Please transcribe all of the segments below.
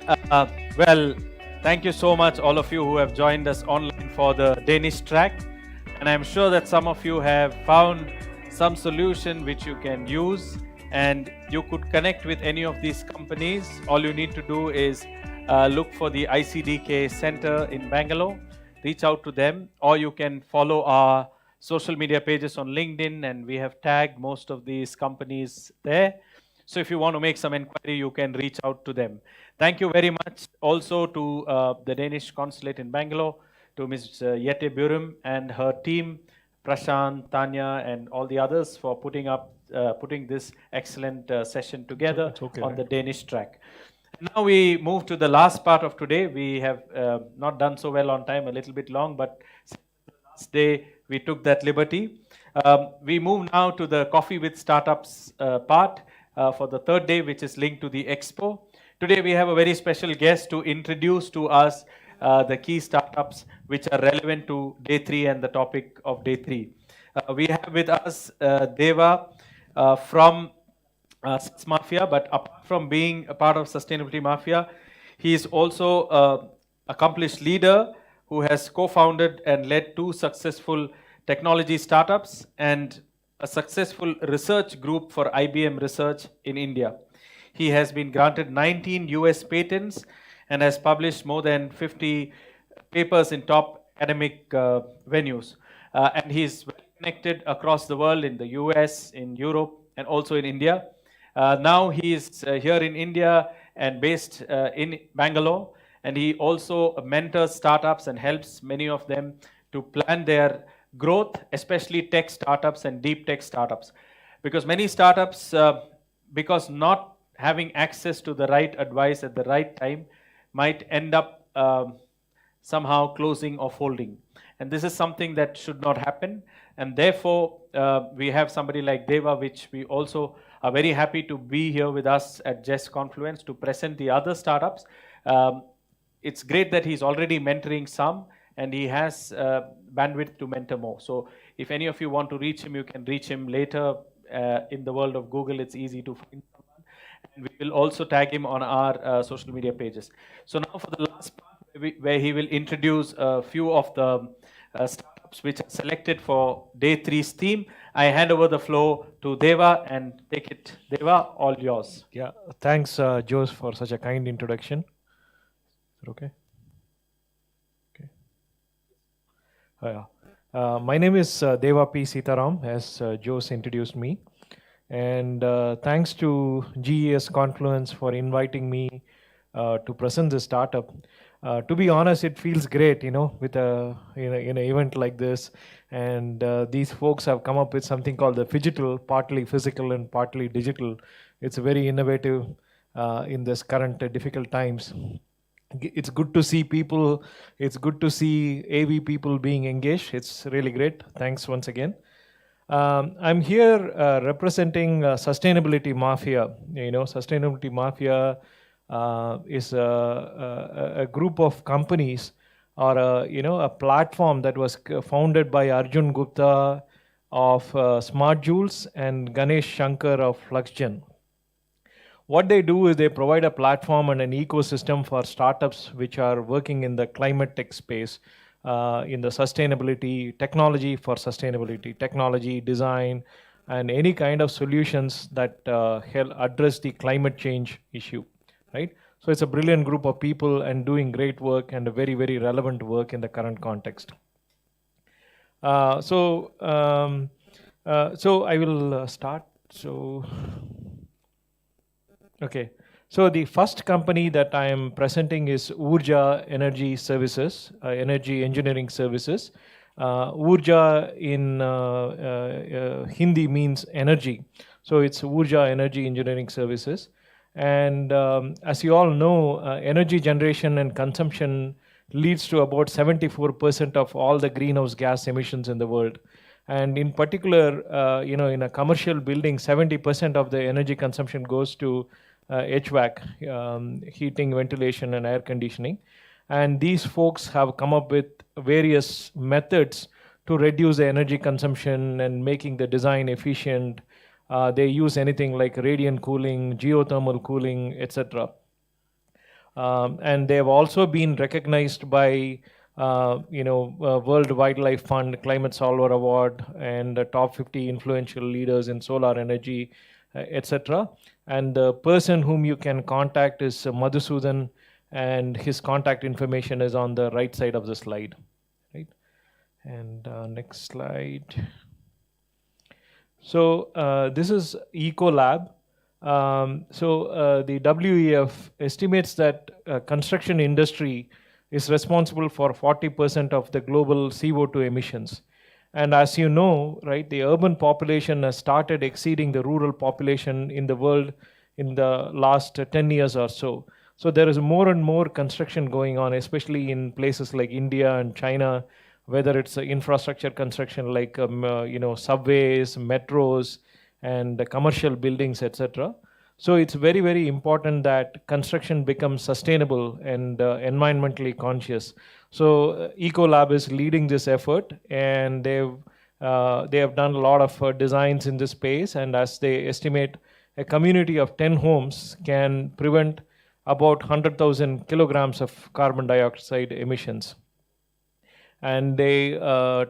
Uh, well, thank you so much, all of you who have joined us online for the Danish track. And I'm sure that some of you have found some solution which you can use, and you could connect with any of these companies. All you need to do is look for the ICDK Center in Bangalore, reach out to them, or you can follow our social media pages on LinkedIn, and we have tagged most of these companies there. So if you want to make some inquiry, you can reach out to them. Thank you very much also to the Danish consulate in Bangalore, to Ms. Yette Burum and her team, Prashant, Tanya, and all the others for putting this excellent session together It's okay, on right? the Danish track. Now we move to the last part of today. We have not done so well on time, a little bit long, but last day we took that liberty. We move now to the Coffee with Startups part for the third day, which is linked to the Expo. Today we have a very special guest to introduce to us the key startups which are relevant to day 3 and the topic of day 3. We have with us Deva from Sales Mafia, but apart from being a part of Sustainability Mafia, he is also an accomplished leader who has co-founded and led 2 successful technology startups and a successful research group for IBM Research in India. He has been granted 19 US patents and has published more than 50 papers in top academic venues. And he is well connected across the world in the US, in Europe, and also in India. Now he is here in India and based in Bangalore, and he also mentors startups and helps many of them to plan their growth, especially tech startups and deep tech startups. Because many startups, because not having access to the right advice at the right time, might end up somehow closing or folding. And this is something that should not happen. And therefore, we have somebody like Deva, which we also are very happy to be here with us at Jess Confluence to present the other startups. It's great that he's already mentoring some, and he has bandwidth to mentor more. So if any of you want to reach him, you can reach him later. In the world of Google, it's easy to find someone. And we will also tag him on our social media pages. So now for the last part, where he will introduce a few of the startups which are selected for day 3's theme, I hand over the floor to Deva and take it. Deva, all yours. Yeah, thanks, Jose, for such a kind introduction. Is it okay? Okay. My name is Deva P. Sitaram, as Jose introduced me. And thanks to GES Confluence for inviting me to present this startup. To be honest, it feels great, with in an event like this. And these folks have come up with something called the Phygital, partly physical and partly digital. It's very innovative in this current difficult times. It's good to see people. It's good to see AV people being engaged. It's really great. Thanks once again. I'm here representing Sustainability Mafia. Sustainability Mafia is a group of companies or a platform that was founded by Arjun Gupta of Smart Joules and Ganesh Shankar of FluxGen. What they do is they provide a platform and an ecosystem for startups which are working in the climate tech space, in the sustainability, technology for sustainability, technology, design, and any kind of solutions that help address the climate change issue, right? So it's a brilliant group of people and doing great work and a very, very relevant work in the current context. So I will start. Okay. So the first company that I am presenting is Urja Energy Services, Energy Engineering Services. Urja in Hindi means energy. So it's Urja Energy Engineering Services. And as you all know, energy generation and consumption leads to about 74% of all the greenhouse gas emissions in the world. And in particular, in a commercial building, 70% of the energy consumption goes to HVAC, heating, ventilation, and air conditioning. And these folks have come up with various methods to reduce the energy consumption and making the design efficient. They use anything like radiant cooling, geothermal cooling, etc. And they have also been recognized by World Wildlife Fund Climate Solver Award and the top 50 influential leaders in solar energy, etc. And the person whom you can contact is Madhusudan, and his contact information is on the right side of the slide. Right. And next slide. So this is Ecolab. The WEF estimates that construction industry is responsible for 40% of the global CO2 emissions. And as you know, right, the urban population has started exceeding the rural population in the world in the last 10 years or so. So there is more and more construction going on, especially in places like India and China, whether it's infrastructure construction like subways, metros, and commercial buildings, etc. So it's very, very important that construction becomes sustainable and environmentally conscious. So Ecolab is leading this effort, and they have done a lot of designs in this space. And as they estimate, a community of 10 homes can prevent about 100,000 kilograms of carbon dioxide emissions. And they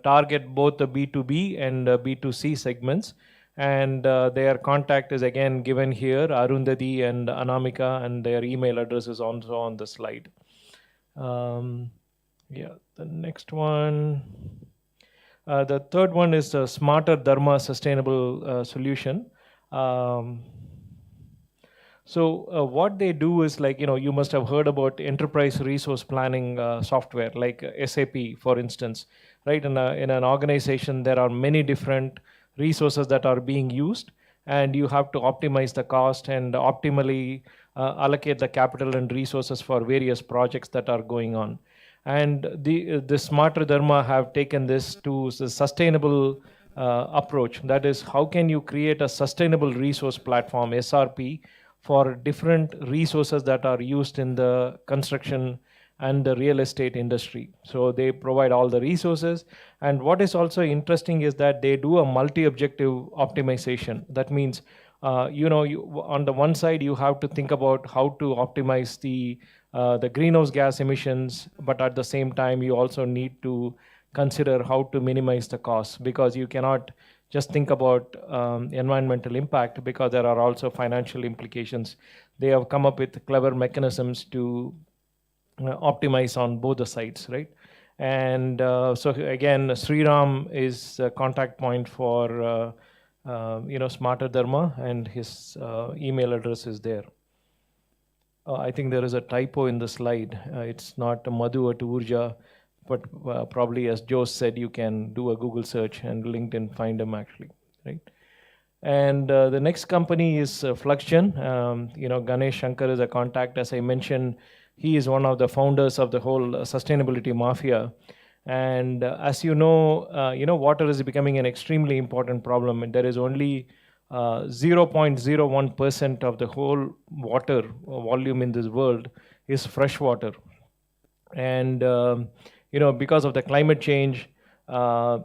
target both the B2B and B2C segments. And their contact is again given here, Arundhati and Anamika, and their email address is also on the slide. Yeah, the next one. The third one is the Smarter Dharma Sustainable Solution. So what they do is, like, you must have heard about enterprise resource planning software like SAP, for instance, right? In an organization, there are many different resources that are being used, and you have to optimize the cost and optimally allocate the capital and resources for various projects that are going on. And the Smarter Dharma have taken this to the sustainable approach. That is, how can you create a sustainable resource platform, SRP, for different resources that are used in the construction and the real estate industry. So they provide all the resources. And what is also interesting is that they do a multi-objective optimization. That means, on the one side, you have to think about how to optimize the greenhouse gas emissions, but at the same time, you also need to consider how to minimize the costs, because you cannot just think about environmental impact, because there are also financial implications. They have come up with clever mechanisms to optimize on both the sides, right? And so again, Sriram is a contact point for Smarter Dharma, and his email address is there. I think there is a typo in the slide. It's not Madhu at Urja, but probably, as Joe said, you can do a Google search and LinkedIn find them actually, right? And the next company is Fluxgen. Ganesh Shankar is a contact. As I mentioned, he is one of the founders of the whole sustainability mafia. And as you know, water is becoming an extremely important problem. And there is only 0.01% of the whole water volume in this world is fresh water. And because of the climate change, water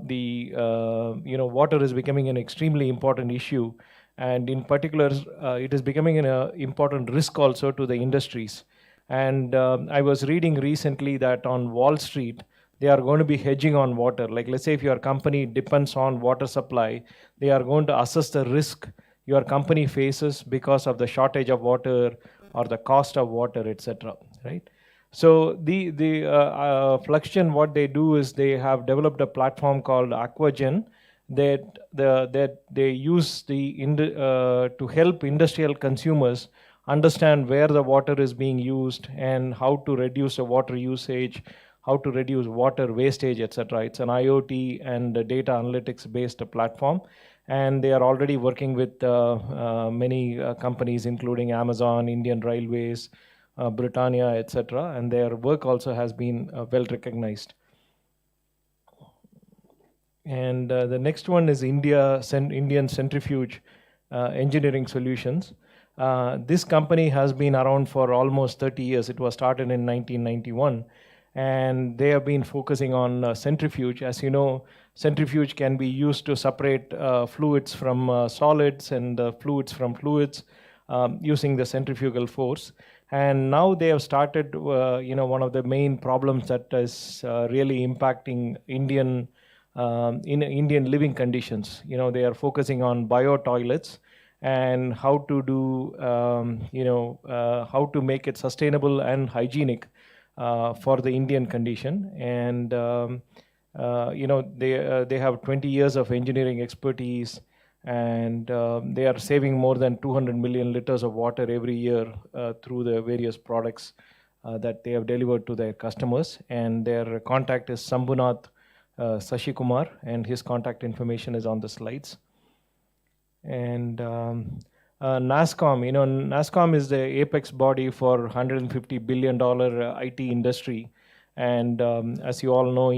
is becoming an extremely important issue, and in particular, it is becoming an important risk also to the industries. And I was reading recently that on Wall Street, they are going to be hedging on water. Like, let's say if your company depends on water supply, they are going to assess the risk your company faces because of the shortage of water or the cost of water, etc. Right? So the Fluxgen, what they do is they have developed a platform called Aquagen that they use to help industrial consumers understand where the water is being used and how to reduce the water usage, how to reduce water wastage, etc. It's an IoT and data analytics based platform, and they are already working with many companies, including Amazon, Indian Railways, Britannia, etc., and their work also has been well recognized. And the next one is Indian Centrifuge Engineering Solutions. This company has been around for almost 30 years. It was started in 1991, and they have been focusing on centrifuge. As you know, centrifuge can be used to separate fluids from solids and fluids from fluids using the centrifugal force. And now they have started, one of the main problems that is really impacting in Indian living conditions. They are focusing on bio toilets and how to do, how to make it sustainable and hygienic for the Indian condition. And they have 20 years of engineering expertise, and they are saving more than 200 million liters of water every year through the various products that they have delivered to their customers. And their contact is Sambhunath Sashikumar, and his contact information is on the slides. And NASSCOM, NASSCOM is the apex body for $150 billion IT industry. And as you all know,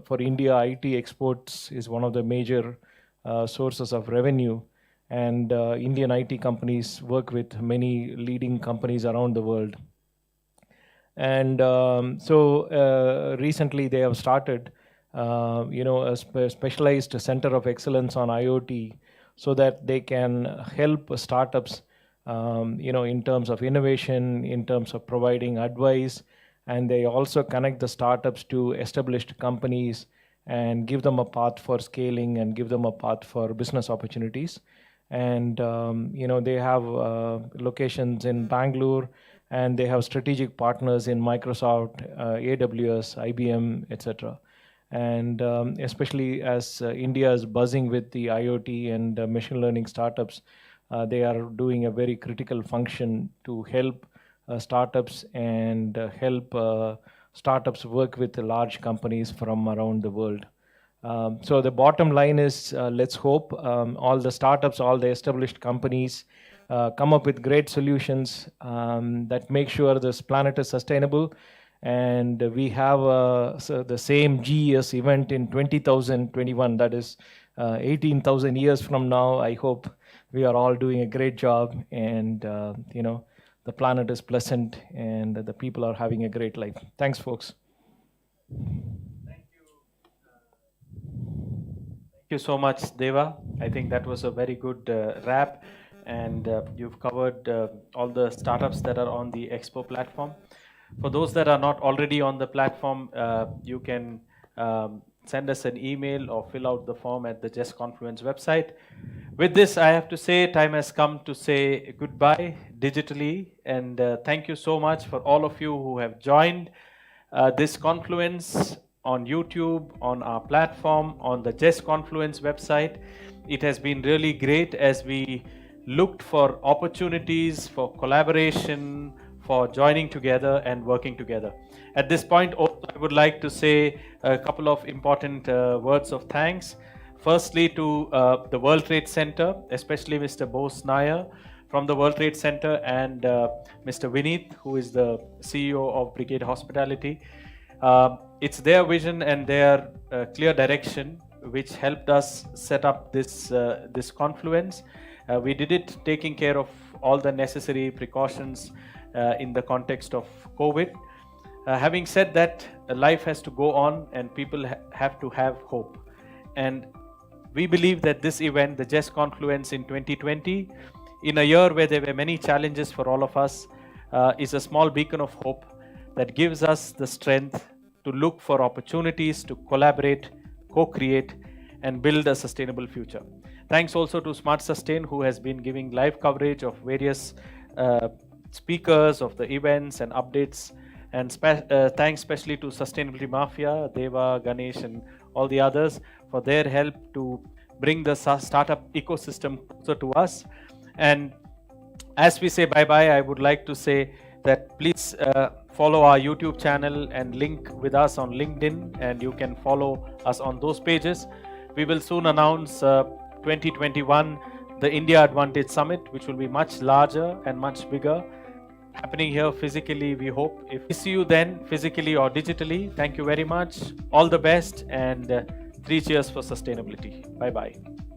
for India, IT exports is one of the major sources of revenue. And Indian IT companies work with many leading companies around the world. And so recently they have started, a specialized center of excellence on IoT, so that they can help startups, in terms of innovation, in terms of providing advice, and they also connect the startups to established companies and give them a path for scaling and give them a path for business opportunities. And they have locations in Bangalore, and they have strategic partners in Microsoft, AWS, IBM, etc. And especially as India is buzzing with the IoT and machine learning startups, they are doing a very critical function to help startups and help startups work with large companies from around the world. So the bottom line is, let's hope all the startups, all the established companies come up with great solutions that make sure this planet is sustainable. And we have the same GES event in 2021, that is 18,000 years from now. I hope we are all doing a great job, and the planet is pleasant, and the people are having a great life. Thanks, folks. Thank you so much, Deva. I think that was a very good wrap, and you've covered all the startups that are on the Expo platform. For those that are not already on the platform, you can send us an email or fill out the form at the Just Confluence website. With this, I have to say, time has come to say goodbye digitally, and thank you so much for all of you who have joined this Confluence on YouTube, on our platform, on the Just Confluence website. It has been really great as we looked for opportunities for collaboration, for joining together and working together. At this point, also, I would like to say a couple of important words of thanks. Firstly, to the World Trade Center, especially Mr. Bose Nair from the World Trade Center, and Mr. Vineet, who is the CEO of Brigade Hospitality. It's their vision and their clear direction which helped us set up this Confluence. We did it taking care of all the necessary precautions in the context of COVID. Having said that, life has to go on, and people have to have hope. And we believe that this event, the Just Confluence in 2020, in a year where there were many challenges for all of us, is a small beacon of hope that gives us the strength to look for opportunities to collaborate, co-create, and build a sustainable future. Thanks also to Smart Sustain, who has been giving live coverage of various speakers of the events and updates. And thanks especially to Sustainability Mafia, Deva, Ganesh, and all the others for their help to bring the startup ecosystem closer to us. And as we say bye-bye, I would like to say that please follow our YouTube channel and link with us on LinkedIn, and you can follow us on those pages. We will soon announce 2021, the India Advantage Summit, which will be much larger and much bigger, happening here physically, we hope. If we see you then, physically or digitally, thank you very much. All the best, and 3 cheers for sustainability. Bye-bye.